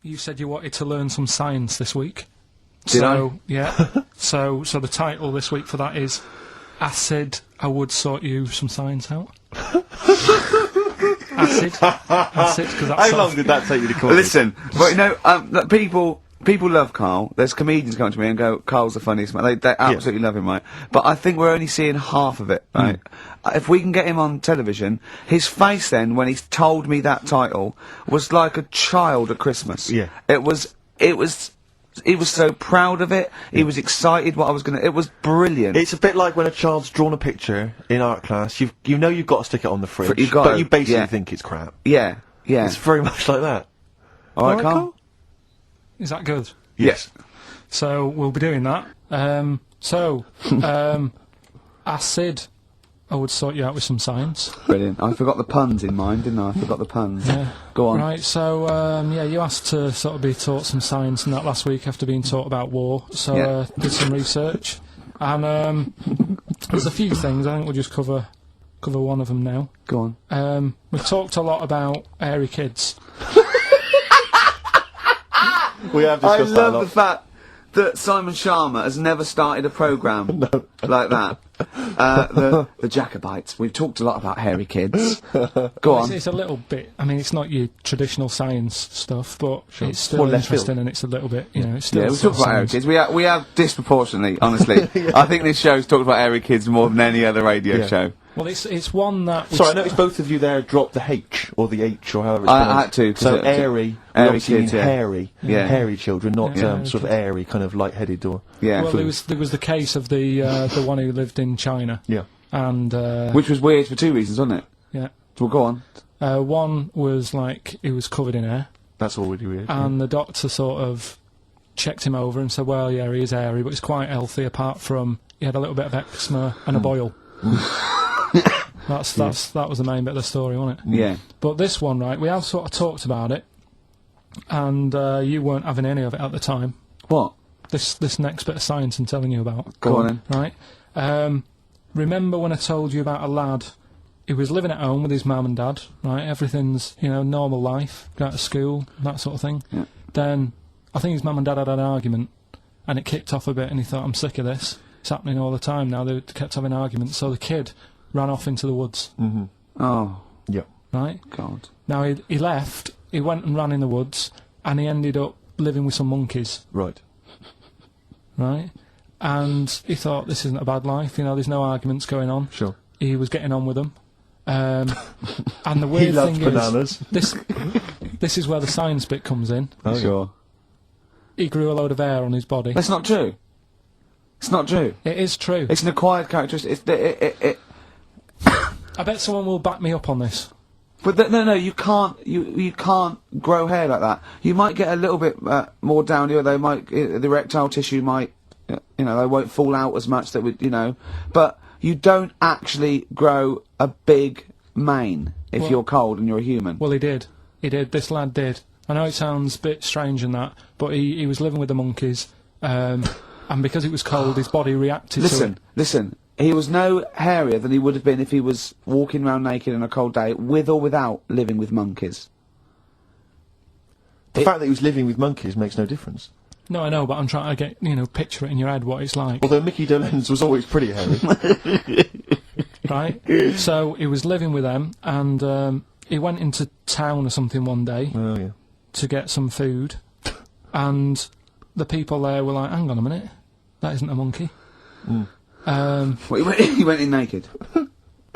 you said you wanted to learn some science this week. Did I? Yeah. so the title this week for that is Acid, I Would Sort You Some Science Out. Acid, because that's... How long did that take you to call? Listen, but you know, like, people love Carl. There's comedians come to me and go, Carl's the funniest man. They absolutely love him, right? But I think we're only seeing half of it, right? If we can get him on television, his face then, when he told me that title, was like a child at Christmas. Yeah. He was so proud of it. He was excited what I was gonna... It was brilliant. It's a bit like when a child's drawn a picture in art class. You know you've got to stick it on the fridge, but you basically think it's crap. Yeah, yeah. It's very much like that. All right, Carl? Is that good? Yes. So we'll be doing that. Acid, I would sort you out with some science. Brilliant. I forgot the puns in mind, didn't I? I forgot the puns. Yeah. Go on. Right, so, you asked to sort of be taught some science and that last week after being taught about war, so did some research. And there's a few things, I think we'll just cover one of them now. Go on. We've talked a lot about hairy kids. We have discussed that a lot. I love the fact that Simon Sharma has never started a programme like that. The Jacobites. We've talked a lot about hairy kids. Go on. It's a little bit... I mean, it's not your traditional science stuff, but it's still interesting and it's a little bit, you know... It's still we talk about hairy kids. We have disproportionately, honestly. I think this show's talked about hairy kids more than any other radio show. Well, it's one that... Sorry, I noticed both of you there dropped the H, or the H, or however it's I had to. So airy kids, hairy, hairy children, not sort of airy, kind of light-headed or... Yeah. Well, there was the case of the one who lived in China. Yeah. And... which was weird for two reasons, wasn't it? Yeah. Well, go on. One was, like, he was covered in hair. That's already weird. And the doctor sort of checked him over and said, well, yeah, he is hairy, but he's quite healthy, apart from he had a little bit of eczema and a boil. That was the main bit of the story, wasn't it? Yeah. But this one, right, we have sort of talked about it, and you weren't having any of it at the time. What? This next bit of science I'm telling you about. Go on then. Right. Remember when I told you about a lad who was living at home with his mum and dad, right? Everything's, normal life, go to school, that sort of thing. Yeah. Then, I think his mum and dad had an argument, and it kicked off a bit, and he thought, I'm sick of this. It's happening all the time now. They kept having arguments, so the kid ran off into the woods. Mm-hmm. Oh. Yep. Right? God. Now, he left, he went and ran in the woods, and he ended up living with some monkeys. Right. Right? And he thought, this isn't a bad life, there's no arguments going on. Sure. He was getting on with them. And the weird thing bananas. is, this is where the science bit comes in. Oh, sure. He grew a load of hair on his body. That's not true. It's not true. It is true. It's an acquired characteristic. I bet someone will back me up on this. But no, you can't. You can't grow hair like that. You might get a little bit more down here. They might the erectile tissue might, they won't fall out as much. That would, but you don't actually grow a big mane if you're cold and you're a human. Well, he did. This lad did. I know it sounds a bit strange and that, but he was living with the monkeys, and because it was cold, his body reacted to it. Listen. He was no hairier than he would have been if he was walking around naked on a cold day, with or without living with monkeys. The fact that he was living with monkeys makes no difference. No, I know, but I'm trying to get, picture it in your head what it's like. Although Mickey Dolenz was always pretty hairy. Right? So, he was living with them, and he went into town or something one day to get some food, and the people there were like, hang on a minute, that isn't a monkey. Mm. He went in naked.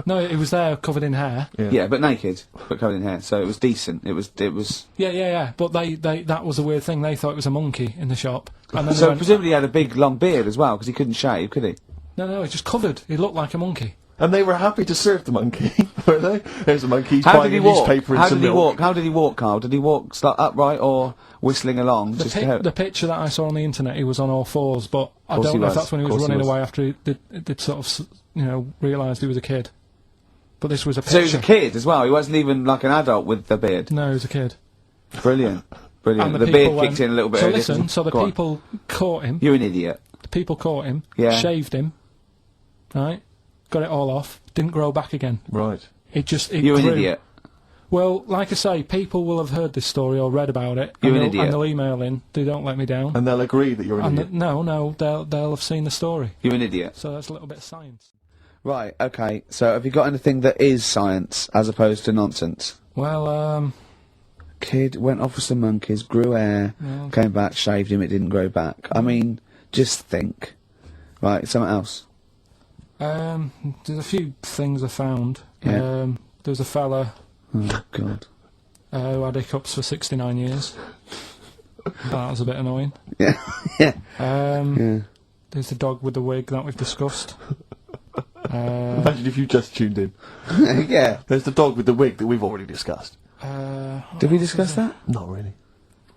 No, he was there covered in hair. Yeah, but naked, but covered in hair. So it was decent. It was. Yeah. But that was a weird thing. They thought it was a monkey in the shop. And then so presumably he had a big long beard as well, because he couldn't shave, could he? No, he just covered. He looked like a monkey. And they were happy to serve the monkey, were they? There's a monkey. How did he walk? How did he walk? How did he walk, Carl? Did he walk upright or whistling along? The picture that I saw on the internet, he was on all fours, but I don't know if that's when he was running away after they'd sort of, realised he was a kid. But this was a picture. So he was a kid as well. He wasn't even like an adult with the beard. No, he was a kid. Brilliant. And the beard kicked in a little bit. So listen, the people caught him. You're an idiot. The people caught him. Yeah. Shaved him. Right. Got it all off. Didn't grow back again. Right. It You're grew. an idiot. Well, like I say, people will have heard this story or read about it. You're an idiot. And they'll email in. They don't let me down. And they'll agree that you're an idiot. No, they'll have seen the story. You're an idiot. So that's a little bit of science. Right, okay. So have you got anything that is science as opposed to nonsense? Well, Kid went off with some monkeys, grew hair, came back, shaved him, it didn't grow back. I mean, just think. Right, something else. There's a few things I found. Yeah. There's a fella Oh, God. who had hiccups for 69 years. That was a bit annoying. Yeah. Yeah. Yeah. There's the dog with the wig that we've discussed. Imagine if you just tuned in. Yeah. There's the dog with the wig that we've already discussed. Did we discuss that? Not really.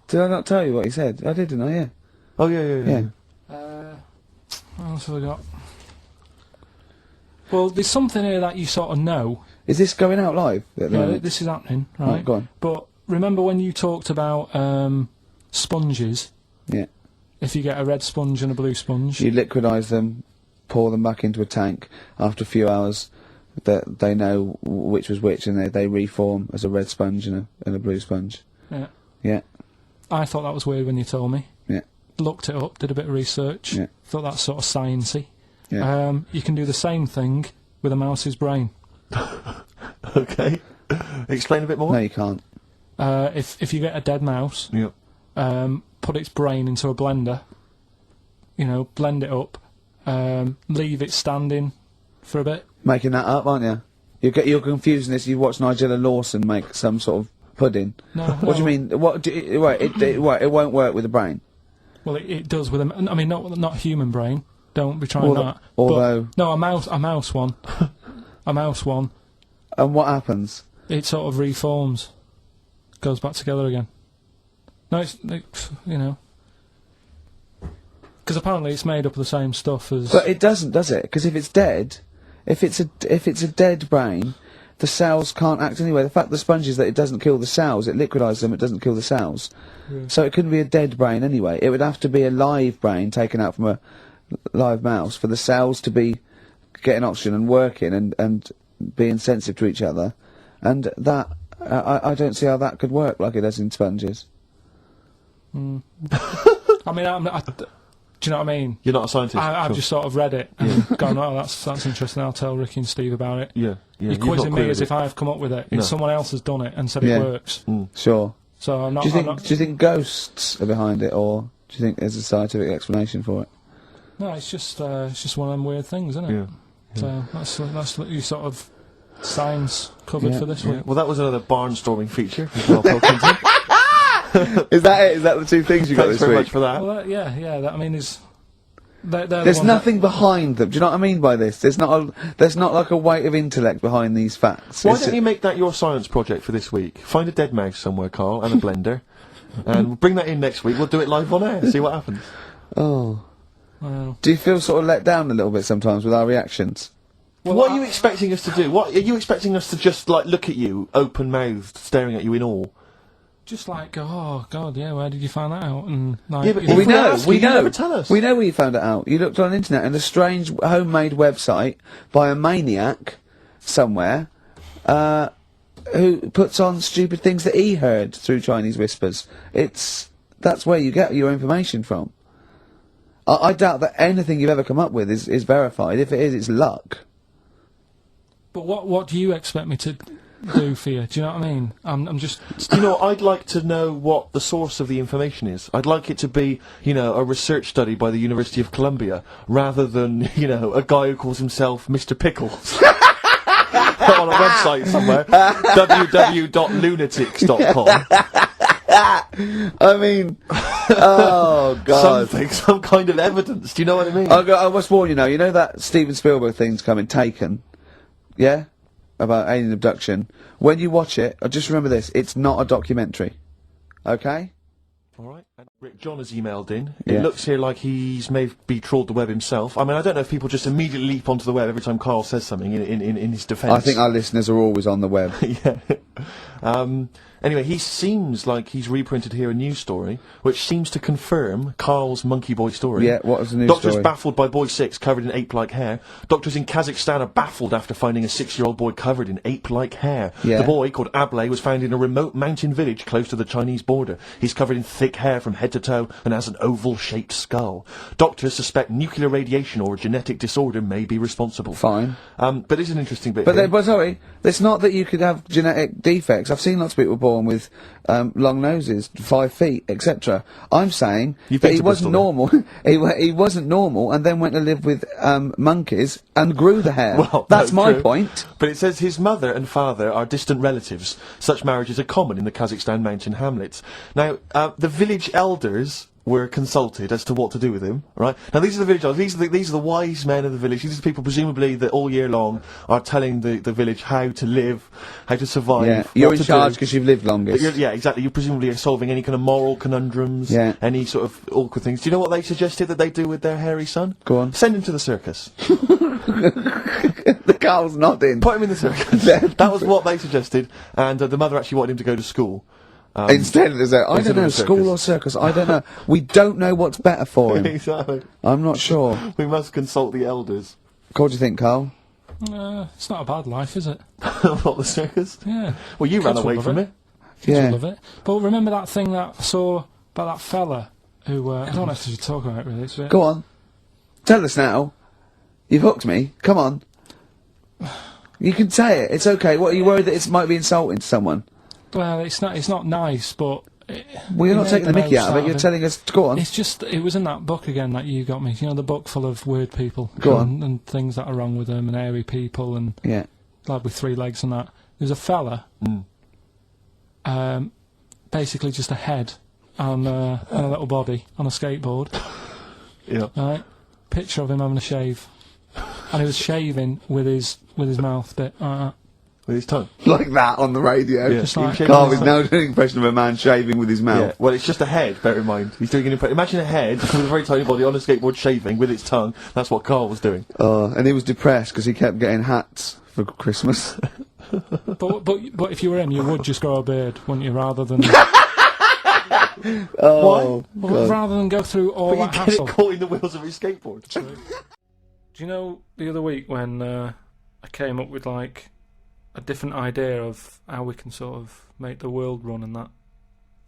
Did I not tell you what he said? I did, didn't I? Yeah. Oh, yeah. What else have we got? Well, there's something here that you sort of know. Is this going out live? Yeah, this is happening, right? Oh, go on. But remember when you talked about sponges? Yeah. If you get a red sponge and a blue sponge. You liquidise them, pour them back into a tank. After a few hours, they know which was which, and they reform as a red sponge and a blue sponge. Yeah. Yeah. I thought that was weird when you told me. Yeah. Looked it up, did a bit of research. Yeah. Thought that's sort of sciencey. Yeah. You can do the same thing with a mouse's brain. Okay. Explain a bit more. No, you can't. If you get a dead mouse, put its brain into a blender, blend it up, leave it standing for a bit. Making that up, aren't you? You're confusing this. You watch Nigella Lawson make some sort of pudding. No. What do you mean? It won't work with the brain. Well, it does with a. I mean, not human brain. Don't be trying that. Although but, no, a mouse one, a mouse one. And what happens? It sort of reforms, goes back together again. No, it's because apparently it's made up of the same stuff as. But it doesn't, does it? Because if it's dead, if it's a dead brain, the cells can't act anyway. The fact the sponge is that it doesn't kill the cells, it liquidises them, it doesn't kill the cells. Yeah. So it couldn't be a dead brain anyway. It would have to be a live brain taken out from a live mouse for the cells to be getting oxygen and working and being sensitive to each other, and that I don't see how that could work like it does in sponges. I mean, do you know what I mean? You're not a scientist. I've just sort of read it and gone, oh, that's interesting. I'll tell Ricky and Steve about it. Yeah. You're quizzing me as if I've come up with it. It's someone else has done it and said it works. Sure. So I'm not. Do you think ghosts are behind it, or do you think there's a scientific explanation for it? No, it's just one of them weird things, isn't it? Yeah. So that's you sort of science covered for this week. Well, that was another barnstorming feature. Karl Pilkington. Is that it? Is that the two things you got this week? Thanks very much for that. Well, I mean, there's nothing behind them. Do you know what I mean by this? There's not like a weight of intellect behind these facts. Why don't you make that your science project for this week? Find a dead mouse somewhere, Karl, and a blender, and we'll bring that in next week. We'll do it live on air. See what happens. Oh. Wow. Do you feel sort of let down a little bit sometimes with our reactions? Well, what are you expecting us to do? What are you expecting us to just look at you, open-mouthed, staring at you in awe? Just like, oh God, yeah. Where did you find that out? And like, yeah, but we know. You never tell us. We know where you found it out. You looked on the internet and a strange homemade website by a maniac somewhere, who puts on stupid things that he heard through Chinese whispers. That's where you get your information from. I doubt that anything you've ever come up with is verified. If it is, it's luck. But what do you expect me to do for you? Do you know what I mean? I'm just. I'd like to know what the source of the information is. I'd like it to be, a research study by the University of Columbia, rather than, a guy who calls himself Mr. Pickles. On a website somewhere. www.lunatics.com. I mean, oh God. Some kind of evidence, do you know what I mean? I must warn you now, that Steven Spielberg thing's coming, Taken, yeah? About alien abduction. When you watch it, just remember this, it's not a documentary. Okay? Alright. Rick John has emailed in. It looks here like he's maybe trawled the web himself. I mean, I don't know if people just immediately leap onto the web every time Karl says something in his defence. I think our listeners are always on the web. Yeah. Anyway, he seems like he's reprinted here a news story, which seems to confirm Carl's Monkey Boy story. Yeah, what was the news Doctors story? baffled by boy 6 covered in ape-like hair. Doctors in Kazakhstan are baffled after finding a 6-year-old boy covered in ape-like hair. Yeah. The boy, called Ablay, was found in a remote mountain village close to the Chinese border. He's covered in thick hair from head to toe and has an oval-shaped skull. Doctors suspect nuclear radiation or a genetic disorder may be responsible. Fine. But it's an interesting bit But, here. but sorry, it's not that you could have genetic defects. I've seen lots of people born with long noses, 5 feet, etc. I'm saying You've that been he to wasn't Bristol, normal. he wasn't normal, and then went to live with monkeys and grew the hair. Well, That's no, my true. point. But it says his mother and father are distant relatives. Such marriages are common in the Kazakhstan mountain hamlets. Now, the village elders were consulted as to what to do with him, right? Now, these are the village elders. These are the wise men of the village. These are the people, presumably, that all year long are telling the village how to live, how to survive, Yeah, what you're in to charge do. because you've lived longest. Yeah, exactly. You presumably are solving any kind of moral conundrums, Yeah. any sort of awkward things. Do you know what they suggested that they do with their hairy son? Go on. Send him to the circus. The Carl's nodding. Put him in the circus. That was what they suggested, and the mother actually wanted him to go to school. Instead, there's a, I instead don't know, of a school circus. or circus, I don't know. We don't know what's better for him. Exactly. I'm not sure. We must consult the elders. What do you think, Carl? It's not a bad life, is it? What, the circus? Yeah. Well, you ran Kids will away love from it. Kids Yeah. will love it. But remember that thing that I saw about that fella who, I don't know if you should talk about it really. It's a bit- Go on. Tell us now. You've hooked me. Come on. You can say it. It's okay. What, are you worried that it might be insulting to someone? Well, it's not nice, but... Well, you're he not made taking the mickey most out of it. You're it. telling us to go on. It's just, it was in that book again that you got me. You know, the book full of weird people. Go on. And things that are wrong with them, and hairy people, and Yeah. lad with 3 legs and that. There's a fella, basically just a head and a little body on a skateboard. Yeah. Right? Picture of him having a shave. And he was shaving with his mouth bit like that. With his tongue. Like that on the radio. Yeah. Just He was like- shaving Carl his is now doing an impression of a man shaving with his Yeah. mouth. Well, it's just a head, bear in mind. He's doing an imagine a head with a very tiny body on a skateboard shaving with its tongue. That's what Carl was doing. And he was depressed because he kept getting hats for Christmas. But if you were him, you would just grow a beard, wouldn't you, rather than Oh, well, rather than go through all But you that get hassle. it caught in the wheels of his skateboard. Do you know the other week when I came up with like a different idea of how we can sort of make the world run and that?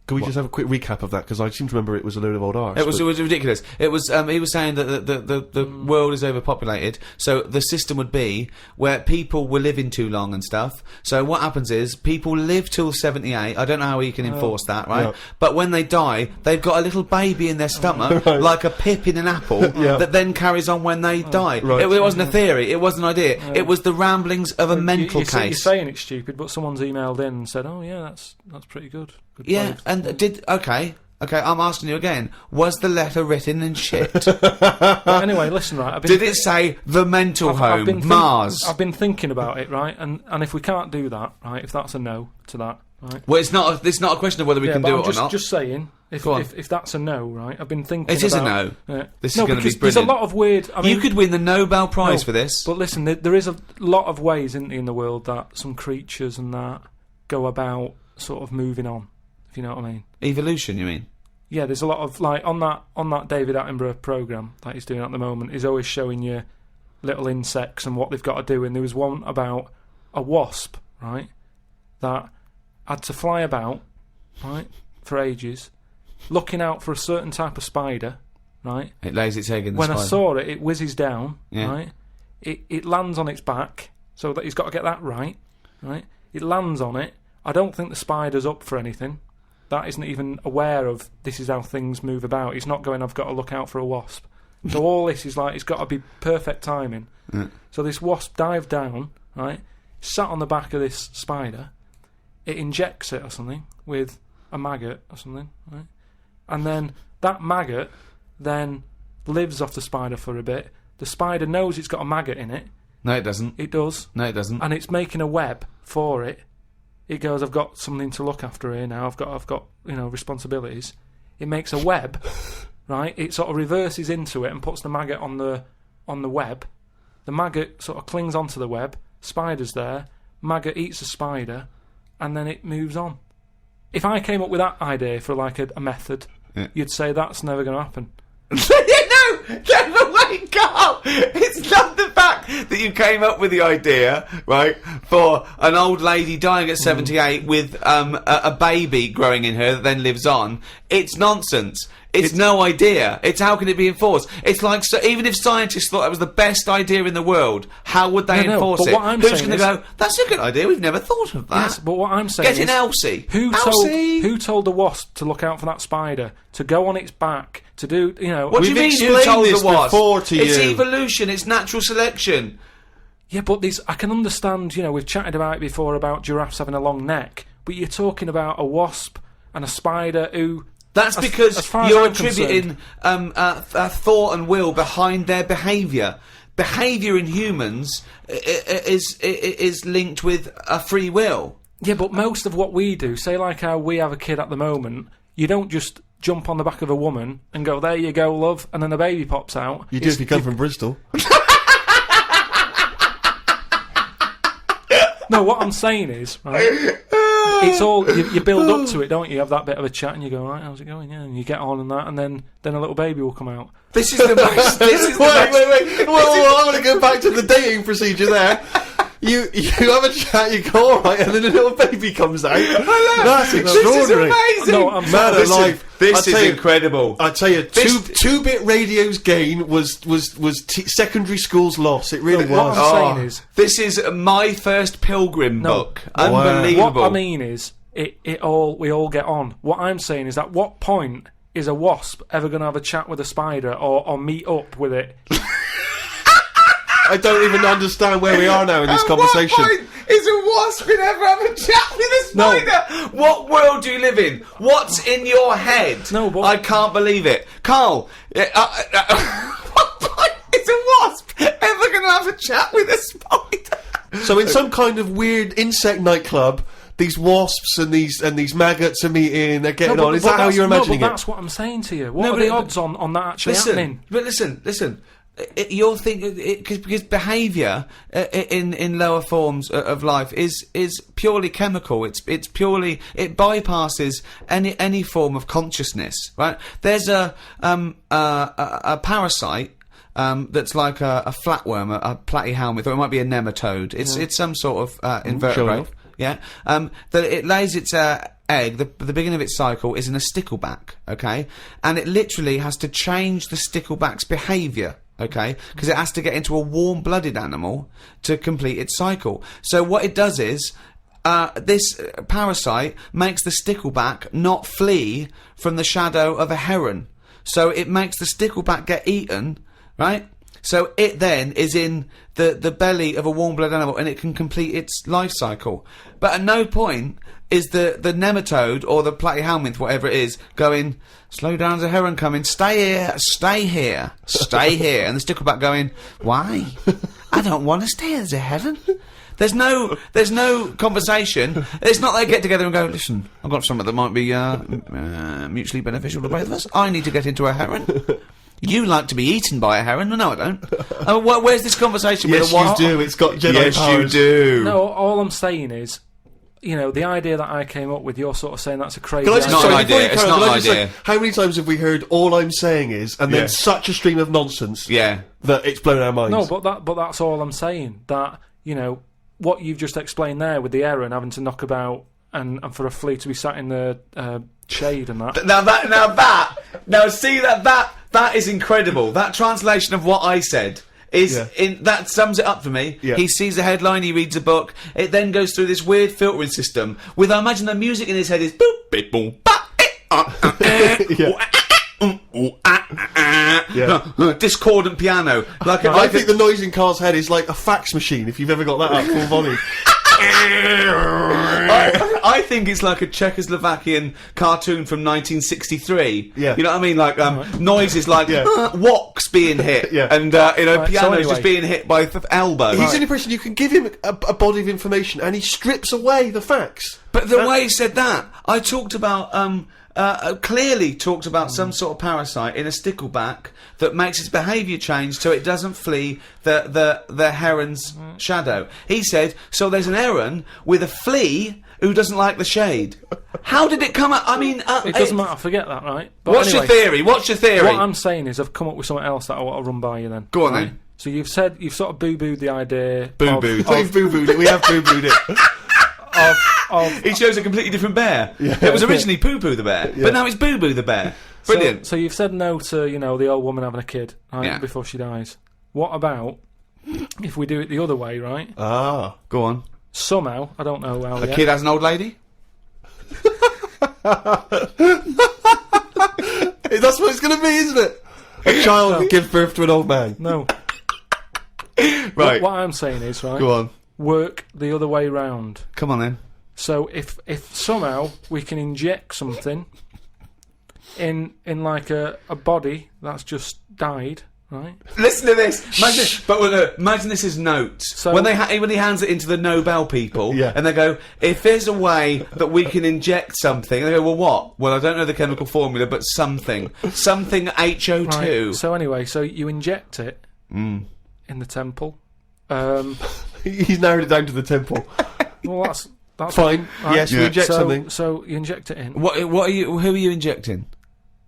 Can we just have a quick recap of that? Because I seem to remember it was a load of old arse. It was ridiculous. It was he was saying that the world is overpopulated, so the system would be where people were living too long and stuff. So what happens is people live till 78. I don't know how you can enforce that, right? yeah. But when they die, they've got a little baby in their stomach, like a pip in an apple, that then carries on when they die. right. It wasn't a theory. It wasn't an idea. It was the ramblings of a mental You're case. saying it's stupid, but someone's emailed in and said, "Oh yeah, that's pretty good." Good Yeah, played." and okay, I'm asking you again. Was the letter written in shit? But anyway, listen, right. Did it say the mental home, been Mars? I've been thinking about it, right, and if we can't do that, right, if that's a no to that, right. Well, it's not a question of whether we Yeah, can but do I'm it just, or not. Just saying, Go on. if that's a no, right, I've been thinking. It is a about, no. This is no, gonna be because there's a brilliant. lot of weird. I mean, You could win the Nobel Prize No, for this. But listen, there is a lot of ways in the world that some creatures and that go about sort of moving on. If you know what I mean. Evolution, you mean? Yeah, there's a lot of like on that David Attenborough program that he's doing at the moment. He's always showing you little insects and what they've got to do. And there was one about a wasp, right, that had to fly about, right, for ages, looking out for a certain type of spider, right. It lays its egg in the When I spider. saw it, it whizzes down, Yeah. right. It lands on its back, so that he's got to get that right. It lands on it. I don't think the spider's up for anything. That isn't even aware of this is how things move about. He's not going, I've got to look out for a wasp. So all this is like, it's got to be perfect timing. So this wasp dived down, right, sat on the back of this spider, it injects it or something with a maggot or something, right? And then that maggot then lives off the spider for a bit. The spider knows it's got a maggot in it. No, it doesn't. It does. No, it doesn't. And it's making a web for it. It goes, I've got something to look after here now. I've got responsibilities. It makes a web, right? It sort of reverses into it and puts the maggot on the web. The maggot sort of clings onto the web. Spider's there. Maggot eats the spider. and then it moves on. If I came up with that idea for like a method, you'd say that's never going to happen. No, wait, Carl! It's not the fact that you came up with the idea, right, for an old lady dying at 78 with a baby growing in her that then lives on. It's nonsense. It's no idea. It's how can it be enforced? It's like, so even if scientists thought that was the best idea in the world, how would they enforce but it? what I'm Who's saying going to is- go, that's a good idea, we've never thought of that. Yes, but what I'm saying Getting is... Elsie. Who told the wasp to look out for that spider, to go on its back, to do, you know... What do you We've mean who explained told this the wasp? before to It's you. evolution, it's natural selection. Yeah, but I can understand, you know, we've chatted about it before about giraffes having a long neck, but you're talking about a wasp and a spider who... That's as because far as you're I'm attributing thought and will behind their behaviour. Behaviour in humans is linked with a free will. Yeah, but most of what we do, say like how we have a kid at the moment, you don't just jump on the back of a woman and go, there you go, love, and then a baby pops out. You do if you come from Bristol. No, what I'm saying is, right, it's all, you build up to it, don't you? You have that bit of a chat and you go, right, how's it going? Yeah, and you get on and that, and then a little baby will come out. This is the most. This is the most. Wait. Well, I want to go back to the dating procedure there. You have a chat, you go alright, and then a little baby comes out. That's extraordinary. This is amazing. No, I'm Man sorry. alive. This I'll is tell you- incredible. I tell you, This- two-bit radio's gain was secondary school's loss. It really No, what was. I'm saying is... This is my first pilgrim book. No, Unbelievable. What I mean is, we all get on. What I'm saying is, at what point is a wasp ever going to have a chat with a spider or meet up with it? I don't even understand where we are now in this At conversation. what point is a wasp going to ever have a chat with a spider? What world do you live in? What's in your head? No, but- I can't believe it. Carl, what point is a wasp ever going to have a chat with a spider? So in some kind of weird insect nightclub, these wasps and these maggots are meeting. They're getting on. Is that how you're imagining no, it? but that's what I'm saying to you. What No, are but- the odds on that actually happening? Listen. You're thinking because behaviour in lower forms of life is purely chemical. It's purely, it bypasses any form of consciousness. Right? There's a parasite. That's like a flatworm, a platyhelminth, or it might be a nematode. It's some sort of invertebrate. off. Yeah. That it lays its egg. The beginning of its cycle is in a stickleback. Okay, and it literally has to change the stickleback's behaviour. Okay, because it has to get into a warm-blooded animal to complete its cycle. So what it does is, this parasite makes the stickleback not flee from the shadow of a heron. So it makes the stickleback get eaten, right? So it then is in the belly of a warm-blooded animal and it can complete its life cycle. But at no point is the nematode or the platyhelminth, whatever it is, going, slow down, there's a heron coming, stay here, stay here, stay here. And the stickleback going, why? I don't want to stay, there's a heron. There's no conversation. It's not they get together and go, listen, I've got something that might be mutually beneficial to both of us. I need to get into a heron. You like to be eaten by a heron? No, I don't. Where's this conversation Yes, with a wasp? you do. It's got Jedi Yes, powers. you do. No, all I'm saying is, you know, the idea that I came up with, you're sort of saying that's a crazy Can I just, not sorry, an before idea, you it's carry on, not can I an just say, idea. how many times have we heard all I'm saying is, and Yeah. then such a stream of nonsense Yeah. that it's blown our minds? No, but that's all I'm saying. That, you know, what you've just explained there with the heron having to knock about and for a flea to be sat in the shade and that. Now see that is incredible. That translation of what I said is that sums it up for me. Yeah. He sees the headline, he reads a book, it then goes through this weird filtering system with, I imagine the music in his head is boop, beep, boom, ba, discordant piano. Like I think the noise in Carl's head is like a fax machine, if you've ever got that at full volume. I think it's like a Czechoslovakian cartoon from 1963. Yeah. You know what I mean? Like noises like woks being hit, Yeah. and pianos anyway. just being hit by elbow. He's the only person you can give him a body of information, and he strips away the facts. But the way he said that, I talked about clearly talked about some sort of parasite in a stickleback that makes its behaviour change so it doesn't flee the heron's shadow. He said, so there's an heron with a flea who doesn't like the shade. How did it come out? I mean, It doesn't matter, forget that, right? But What's anyway, your theory? What's your theory? What I'm saying is I've come up with something else that I want to run by you then. Go on right? then. So you've sort of boo-booed the idea. Boo-booed. We've boo-booed it. We have boo-booed it. It shows a completely different bear. It was originally Poo-Poo the bear, but now it's Boo-Boo the bear. Brilliant. So you've said no to, the old woman having a kid, right, Yeah. before she dies. What about if we do it the other way, right? Ah. Go on. Somehow, I don't know how A yet. kid has an old lady? That's what it's going to be, isn't it? A child gives birth to an old man. No. Right. What I'm saying is, right, Go on. work the other way round. Come on then. So if somehow we can inject something in like a body that's just died, right? Listen to this. Imagine this is notes. So- when he hands it into the Nobel people, Yeah. and they go, if there's a way that we can inject something, and they go, well, what? Well, I don't know the chemical formula, but something HO2. Right. So anyway, so you inject it in the temple. He's narrowed it down to the temple. Well, that's Fine. right. Yes, we Yeah. inject something. So you inject it in. Who are you injecting?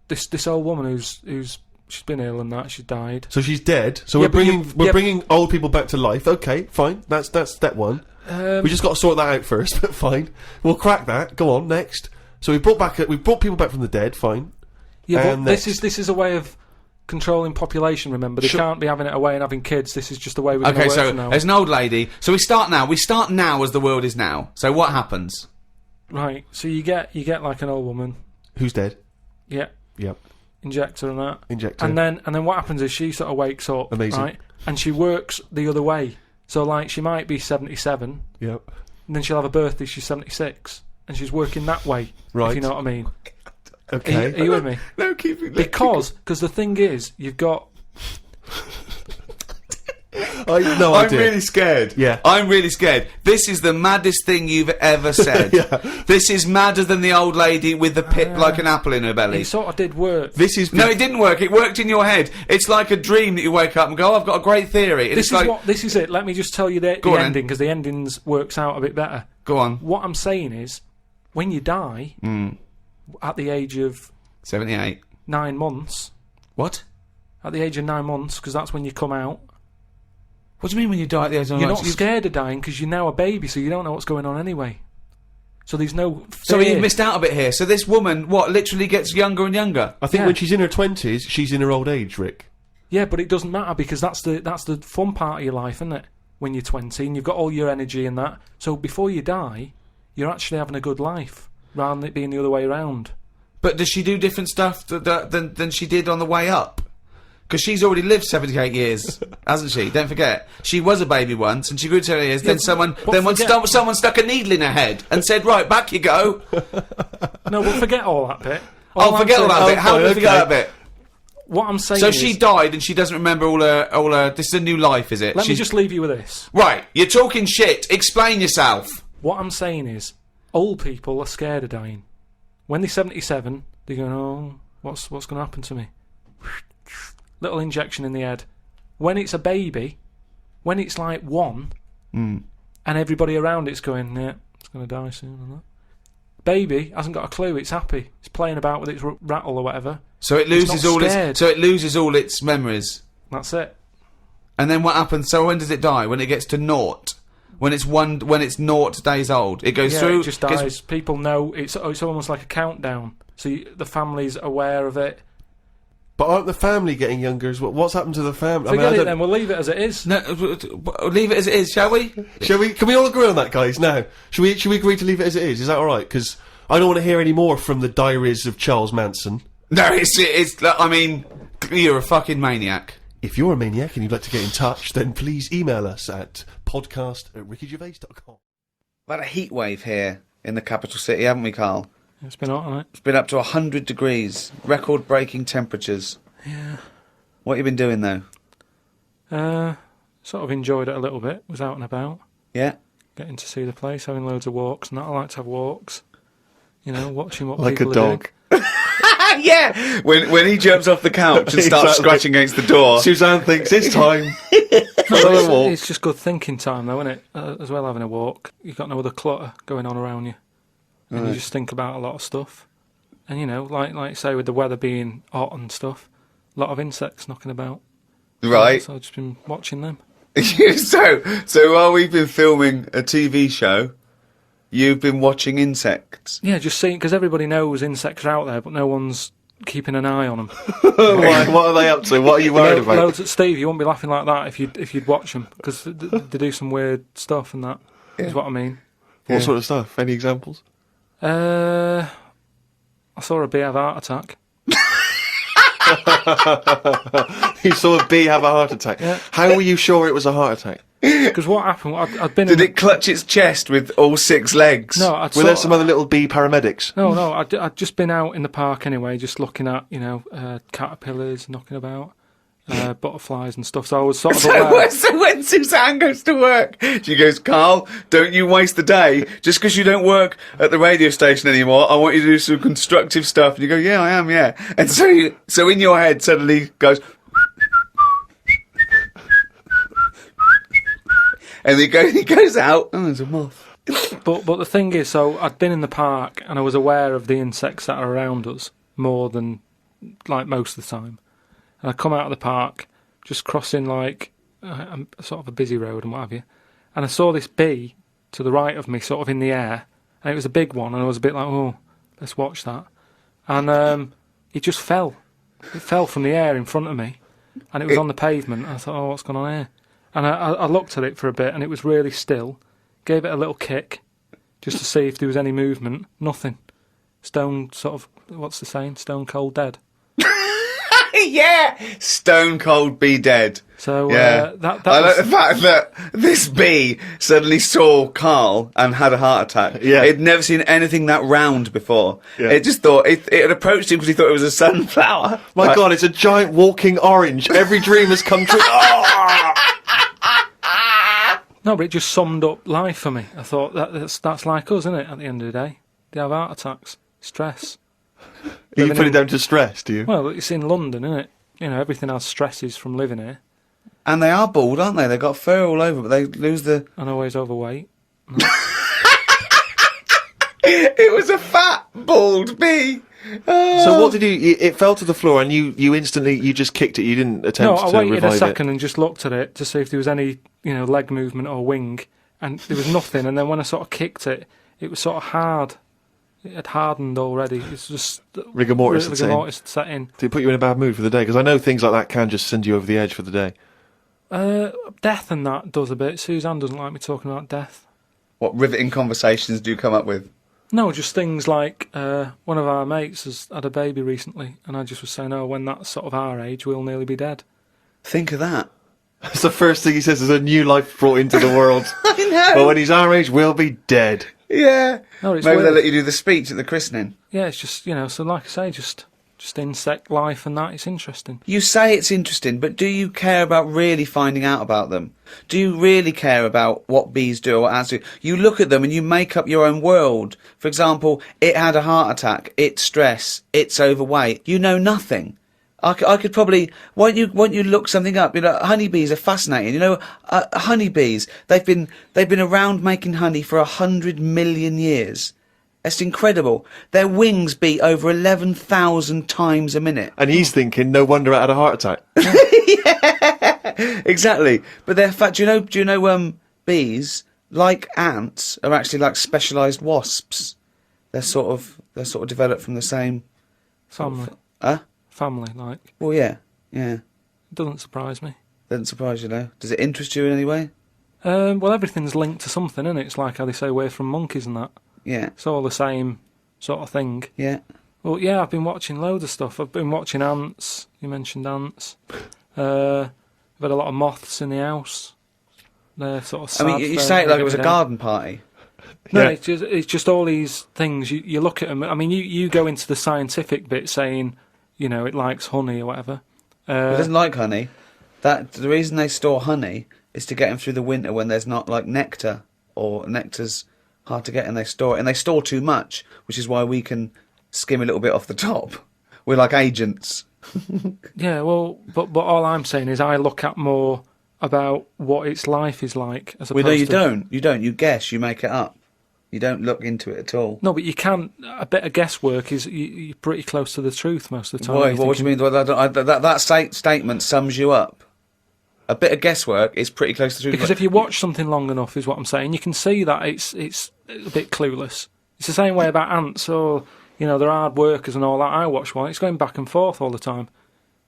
This old woman who's she's been ill and that she's died. So she's dead. So Yeah, we're but you- we're yeah. bringing old people back to life. Okay, fine. That's step one. We just got to sort that out first. But fine, we'll crack that. Go on next. So we brought people back from the dead. Fine. Yeah, but And this next. is a way of controlling population. Remember, they Sure. can't be having it away and having kids. This is just the way we're going to Okay, work so from now. there's an old lady. So we start now. We start now as the world is now. So what happens? Right. So you get like an old woman. Who's dead? Yeah. Yep. Inject her and that. Inject her. And then what happens is she sort of wakes up. Amazing. Right. And she works the other way. So like she might be 77, Yep. and then she'll have a birthday. She's 76, and she's working that way. Right. If you know what I mean. Okay. Are you with me? No, keep it. Because the thing is, you've got. No I'm idea. really scared. Yeah. I'm really scared. This is the maddest thing you've ever said. This is madder than the old lady with the pip like an apple in her belly. It sort of did work. This is No, it didn't work. It worked in your head. It's like a dream that you wake up and go, oh, I've got a great theory. And This is it. Let me just tell you the Go on, ending, because the endings works out a bit better. Go on. What I'm saying is, when you die at the age of 78. 9 months, What? at the age of 9 months, because that's when you come out. What do you mean when you die at the age of You're 9? not scared of dying because you're now a baby, so you don't know what's going on anyway. So there's no fear. So you've missed out a bit here. So this woman, literally gets younger and younger? I think Yeah. when she's in her 20s, she's in her old age, Rick. Yeah, but it doesn't matter because that's the fun part of your life, isn't it? When you're 20 and you've got all your energy and that. So before you die, you're actually having a good life rather than it being the other way around. But does she do different stuff than she did on the way up? Because she's already lived 78 years, hasn't she? Don't forget. She was a baby once, and she grew to 78 years. Then someone stuck a needle in her head and said, right, back you go. No, but forget all that bit. Forget all that bit. How do we forget that bit? What I'm saying So is... she died and she doesn't remember all her... This is a new life, is it? Let me just leave you with this. Right, you're talking shit. Explain yourself. What I'm saying is, old people are scared of dying. When they're 77, they're going, oh, what's going to happen to me? Little injection in the head. When it's a baby, when it's like 1, and everybody around it's going, yeah, it's going to die soon and that. Baby hasn't got a clue. It's happy. It's playing about with its rattle or whatever. So it It's loses not all scared. its... So it loses all its memories. That's it. And then what happens? So when does it die? When it gets to 0? When it's 0 days old? It goes Yeah, through... it just dies. People know. It's almost like a countdown. So the family's aware of it. But aren't the family getting younger as well? What's happened to the family? Forget it then. We'll leave it as it is. No, leave it as it is, shall we? Shall we? Can we all agree on that, guys? Now, should we agree to leave it as it is? Is that all right? Because I don't want to hear any more from the diaries of Charles Manson. No, it's. I mean, you're a fucking maniac. If you're a maniac and you'd like to get in touch, then please email us at podcast@rickygervais.com. We've had a heat wave here in the capital city, haven't we, Carl? It's been hot, hasn't it? It's been up to 100 degrees, record-breaking temperatures. Yeah. What have you been doing, though? Sort of enjoyed it a little bit. Was out and about, Yeah? getting to see the place, having loads of walks. And that I like to have walks. You know, watching what Like people a are doing. dog. Yeah, when he jumps off the couch and starts Exactly. scratching against the door. Suzanne thinks it's time. It's just good thinking time, though, isn't it? As well, having a walk. You've got no other clutter going on around you. And you just think about a lot of stuff. And, you know, like say, with the weather being hot and stuff, a lot of insects knocking about. Right. So I've just been watching them. so while we've been filming a TV show, you've been watching insects. Yeah, just seeing, because everybody knows insects are out there, but no one's keeping an eye on them. What are they up to? What are you worried about? Loads at Steve, you wouldn't be laughing like that if you'd watch them, because they do some weird stuff and that, is what I mean. What sort of stuff? Any examples? I saw a bee have a heart attack. You saw a bee have a heart attack. Yeah. How were you sure it was a heart attack? Because what happened, I'd been Did in it clutch its chest with all 6 legs? No, I'd Were there some other little bee paramedics? No, I'd just been out in the park anyway, just looking at, you know, caterpillars knocking about, butterflies and stuff, so I was sort of aware. So when Suzanne goes to work, she goes, Carl, don't you waste the day. Just because you don't work at the radio station anymore, I want you to do some constructive stuff. And you go, yeah, I am, yeah. And so in your head suddenly goes... and he goes out, oh, there's a moth. But the thing is, so I'd been in the park and I was aware of the insects that are around us more than, like, most of the time. And I come out of the park, just crossing, like, sort of a busy road and what have you, and I saw this bee to the right of me, sort of in the air, and it was a big one, and I was a bit like, oh, let's watch that. And it just fell. It fell from the air in front of me, and it was on the pavement, and I thought, oh, what's going on here? And I looked at it for a bit, and it was really still, gave it a little kick, just to see if there was any movement. Nothing. Stone, sort of, what's the saying? Stone cold dead. Yeah, stone cold bee dead. So Yeah, that I like was, the fact that this bee suddenly saw Carl and had a heart attack. Yeah. It'd never seen anything that round before. Yeah. It just thought it had approached him because he thought it was a sunflower. My God, it's a giant walking orange. Every dream has come true. no, but it just summed up life for me. I thought that's like us, isn't it? At the end of the day, they have heart attacks, stress. You put it down to stress, do you? Well, it's in London, isn't it? You know, everything has stresses from living here. And they are bald, aren't they? They've got fur all over, but they lose the... And always overweight. It was a fat, bald bee. So what did you... It fell to the floor and you instantly... You just kicked it. You didn't No, attempt I to waited revive a second it. and just looked at it to see if there was any, you know, leg movement or wing, and there was nothing. And then when I sort of kicked it, it was sort of hard. It had hardened already. It's just Rigor mortis had set in. rigor mortis had set in. Did it put you in a bad mood for the day? Because I know things like that can just send you over the edge for the day. Death and that does a bit. Suzanne doesn't like me talking about death. What riveting conversations do you come up with? No, just things like one of our mates has had a baby recently, and I just was saying, oh, when that's sort of our age, we'll nearly be dead. Think of that. That's the first thing he says. There's a new life brought into the world. I know. But when he's our age, we'll be dead. Yeah. No, it's Maybe they'll weird. let you do the speech at the christening. Yeah, it's just, you know, so like I say, just insect life and that, it's interesting. You say it's interesting, but do you care about really finding out about them? Do you really care about what bees do or what ants do? You look at them and you make up your own world. For example, it had a heart attack, it's stress, it's overweight. You know nothing. I could probably... Won't you look something up? You know, honeybees are fascinating. You know, honeybees, they've been around making honey for 100 million years. It's incredible. Their wings beat over 11,000 times a minute. And he's thinking, no wonder I had a heart attack. Yeah, exactly. But they're do you know bees, like ants, are actually like specialised wasps. They're sort of developed from the same Family. Family, Like. well, yeah. It doesn't surprise me. Doesn't surprise you, though. Does it interest you in any way? Well, everything's linked to something, isn't it? It's like how they say we're from monkeys and that. Yeah. It's all the same sort of thing. Yeah. Well, yeah, I've been watching loads of stuff. I've been watching ants. You mentioned ants. I've had a lot of moths in the house. They're sort of sad. I mean, you say it like it was a garden party. No, Yeah. it's just all these things. You look at them. I mean, you go into the scientific bit saying, you know, it likes honey or whatever. It doesn't like honey. The reason they store honey is to get them through the winter when there's not like nectar, or nectar's hard to get, and they store it, and they store too much, which is why we can skim a little bit off the top. We're like agents. Yeah, well, but all I'm saying is I look at more about what its life is like as opposed Well, no, you to... don't. You don't. You guess. You make it up. You don't look into it at all. No, but you can. A bit of guesswork is you're pretty close to the truth most of the time. Why? What do you mean? Well, that statement sums you up. A bit of guesswork is pretty close to the truth. Because if you watch something long enough, is what I'm saying, you can see that it's a bit clueless. It's the same way about ants, or they're hard workers and all that. I watch one; it's going back and forth all the time.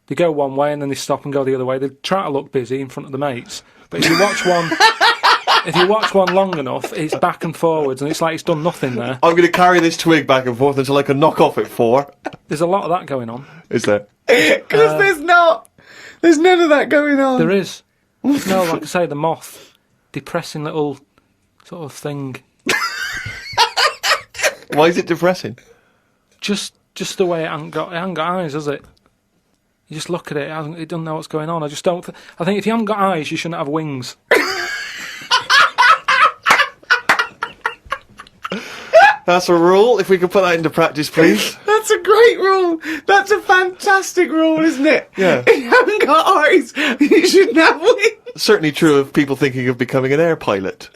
They go one way and then they stop and go the other way. They try to look busy in front of the mates, but if you watch one. If you watch one long enough, it's back and forwards, and it's like it's done nothing there. I'm going to carry this twig back and forth until I can knock off at 4. There's a lot of that going on. Is there? Because there's not. There's none of that going on. There is. No, like I say, the moth. Depressing little sort of thing. Why is it depressing? Just the way it hasn't got eyes, has it? You just look at it, it doesn't know what's going on. I just don't... I think if you haven't got eyes, you shouldn't have wings. That's a rule. If we could put that into practice, please. That's a great rule. That's a fantastic rule, isn't it? Yeah. If you haven't got eyes, you shouldn't have wings. Certainly true of people thinking of becoming an air pilot.